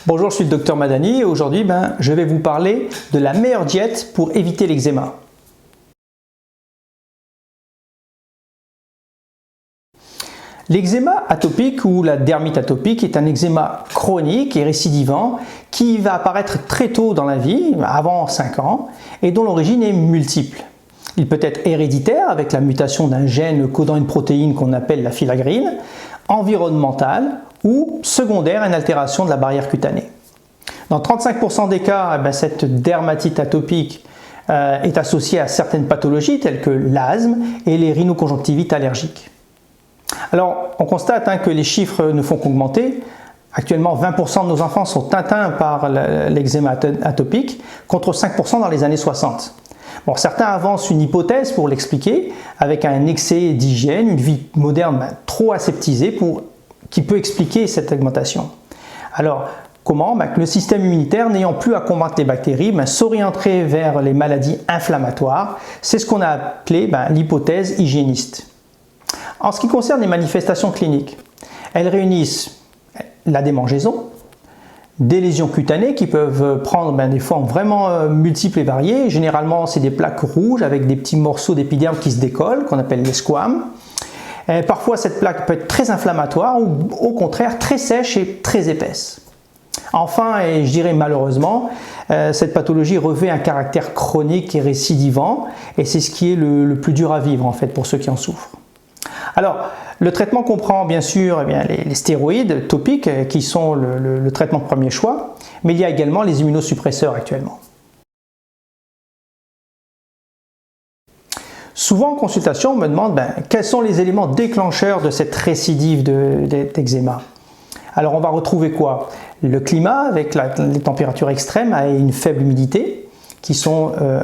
Bonjour, je suis le docteur Madani et aujourd'hui je vais vous parler de la meilleure diète pour éviter l'eczéma. L'eczéma atopique ou la dermite atopique est un eczéma chronique et récidivant qui va apparaître très tôt dans la vie, avant 5 ans, et dont l'origine est multiple. Il peut être héréditaire avec la mutation d'un gène codant une protéine qu'on appelle la filagrine, environnemental ou secondaire à une altération de la barrière cutanée. Dans 35% des cas, cette dermatite atopique est associée à certaines pathologies telles que l'asthme et les rhinoconjonctivites allergiques. Alors, on constate que les chiffres ne font qu'augmenter. Actuellement, 20% de nos enfants sont atteints par l'eczéma atopique, contre 5% dans les années 60. Bon, certains avancent une hypothèse pour l'expliquer, avec un excès d'hygiène, une vie moderne trop aseptisée qui peut expliquer cette augmentation. Alors, comment? Que le système immunitaire, n'ayant plus à combattre les bactéries, s'orienterait vers les maladies inflammatoires. C'est ce qu'on a appelé l'hypothèse hygiéniste. En ce qui concerne les manifestations cliniques, elles réunissent la démangeaison, des lésions cutanées qui peuvent prendre des formes vraiment multiples et variées. Généralement, c'est des plaques rouges avec des petits morceaux d'épiderme qui se décollent, qu'on appelle les squames. Parfois, cette plaque peut être très inflammatoire ou au contraire très sèche et très épaisse. Enfin, et je dirais malheureusement, cette pathologie revêt un caractère chronique et récidivant, et c'est ce qui est le plus dur à vivre en fait pour ceux qui en souffrent. Alors, le traitement comprend bien sûr les stéroïdes topiques qui sont le traitement de premier choix, mais il y a également les immunosuppresseurs actuellement. Souvent en consultation, on me demande quels sont les éléments déclencheurs de cette récidive d'eczéma. Alors on va retrouver quoi? Le climat avec les températures extrêmes et une faible humidité qui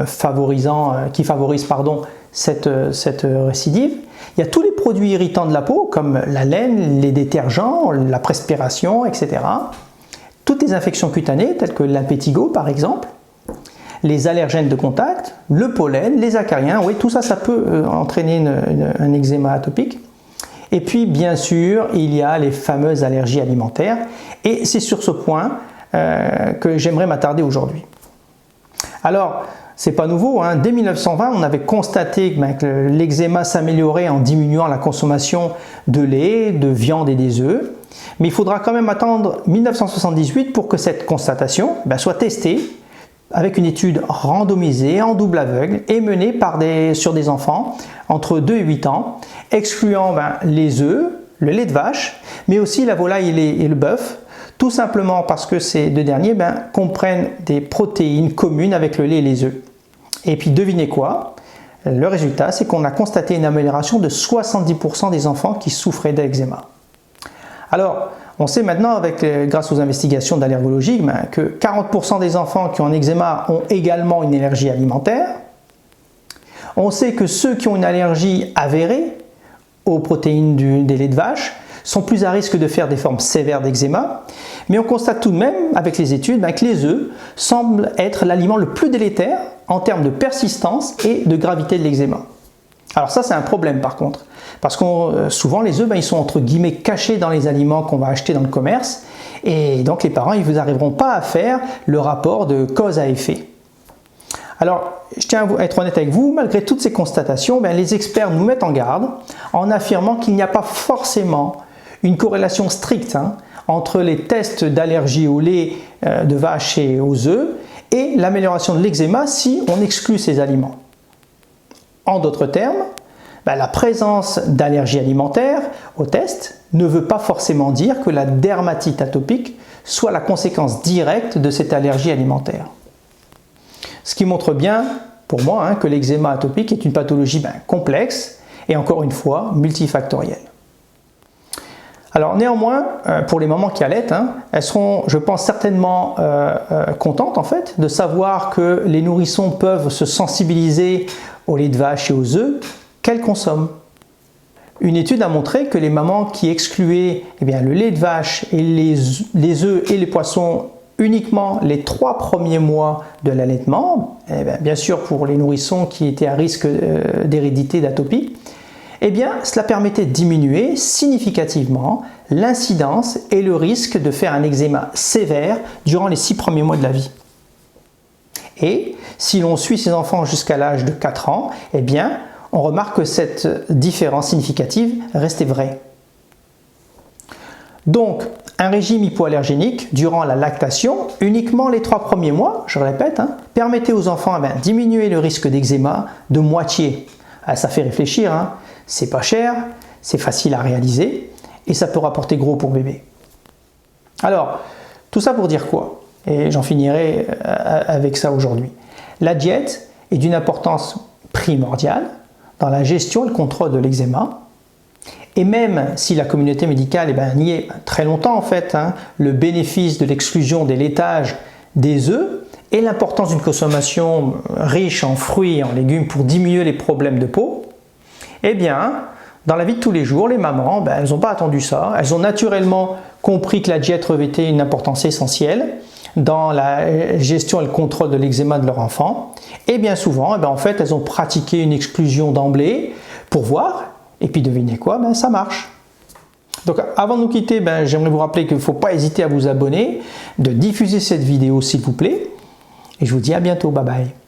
favorisent cette récidive. Il y a tous les produits irritants de la peau comme la laine, les détergents, la perspiration, etc. Toutes les infections cutanées telles que l'impétigo par exemple, les allergènes de contact, le pollen, les acariens, oui, tout ça peut entraîner un eczéma atopique. Et puis bien sûr, il y a les fameuses allergies alimentaires et c'est sur ce point que j'aimerais m'attarder aujourd'hui. Alors, c'est pas nouveau, dès 1920, on avait constaté que l'eczéma s'améliorait en diminuant la consommation de lait, de viande et des œufs. Mais il faudra quand même attendre 1978 pour que cette constatation soit testée avec une étude randomisée en double aveugle et menée sur des enfants entre 2 et 8 ans, excluant les œufs, le lait de vache, mais aussi la volaille et le bœuf, tout simplement parce que ces deux derniers comprennent des protéines communes avec le lait et les œufs. Et puis devinez quoi? Le résultat, c'est qu'on a constaté une amélioration de 70% des enfants qui souffraient d'eczéma. Alors, on sait maintenant, grâce aux investigations d'allergologie, que 40% des enfants qui ont un eczéma ont également une allergie alimentaire. On sait que ceux qui ont une allergie avérée aux protéines des laits de vache sont plus à risque de faire des formes sévères d'eczéma, mais on constate tout de même avec les études que les œufs semblent être l'aliment le plus délétère en termes de persistance et de gravité de l'eczéma. Alors ça c'est un problème par contre, parce que souvent les œufs ils sont entre guillemets cachés dans les aliments qu'on va acheter dans le commerce, et donc les parents ils vous arriveront pas à faire le rapport de cause à effet. Alors, je tiens à être honnête avec vous, malgré toutes ces constatations, les experts nous mettent en garde en affirmant qu'il n'y a pas forcément une corrélation stricte entre les tests d'allergie au lait de vache et aux œufs et l'amélioration de l'eczéma si on exclut ces aliments. En d'autres termes, la présence d'allergie alimentaire au test ne veut pas forcément dire que la dermatite atopique soit la conséquence directe de cette allergie alimentaire. Ce qui montre bien, pour moi, que l'eczéma atopique est une pathologie complexe et encore une fois multifactorielle. Alors néanmoins, pour les mamans qui allaitent, elles seront, je pense, certainement contentes en fait de savoir que les nourrissons peuvent se sensibiliser au lait de vache et aux œufs qu'elles consomment. Une étude a montré que les mamans qui excluaient le lait de vache et les œufs et les poissons uniquement les 3 premiers mois de l'allaitement, bien sûr pour les nourrissons qui étaient à risque d'hérédité d'atopie, eh bien, cela permettait de diminuer significativement l'incidence et le risque de faire un eczéma sévère durant les 6 premiers mois de la vie. Et si l'on suit ces enfants jusqu'à l'âge de 4 ans, eh bien, on remarque que cette différence significative restait vraie. Donc, un régime hypoallergénique durant la lactation, uniquement les 3 premiers mois, je répète, permettait aux enfants de diminuer le risque d'eczéma de moitié. Ça fait réfléchir, c'est pas cher, c'est facile à réaliser et ça peut rapporter gros pour bébé. Alors, tout ça pour dire quoi? Et j'en finirai avec ça aujourd'hui. La diète est d'une importance primordiale dans la gestion et le contrôle de l'eczéma. Et même si la communauté médicale n'y est très longtemps en fait, le bénéfice de l'exclusion des laitages des œufs et l'importance d'une consommation riche en fruits et en légumes pour diminuer les problèmes de peau, eh bien, dans la vie de tous les jours, les mamans, elles n'ont pas attendu ça. Elles ont naturellement compris que la diète revêtait une importance essentielle dans la gestion et le contrôle de l'eczéma de leur enfant. Et bien souvent, en fait, elles ont pratiqué une exclusion d'emblée pour voir. Et puis devinez quoi, ça marche. Donc avant de nous quitter, j'aimerais vous rappeler qu'il ne faut pas hésiter à vous abonner, de diffuser cette vidéo s'il vous plaît. Et je vous dis à bientôt, bye bye.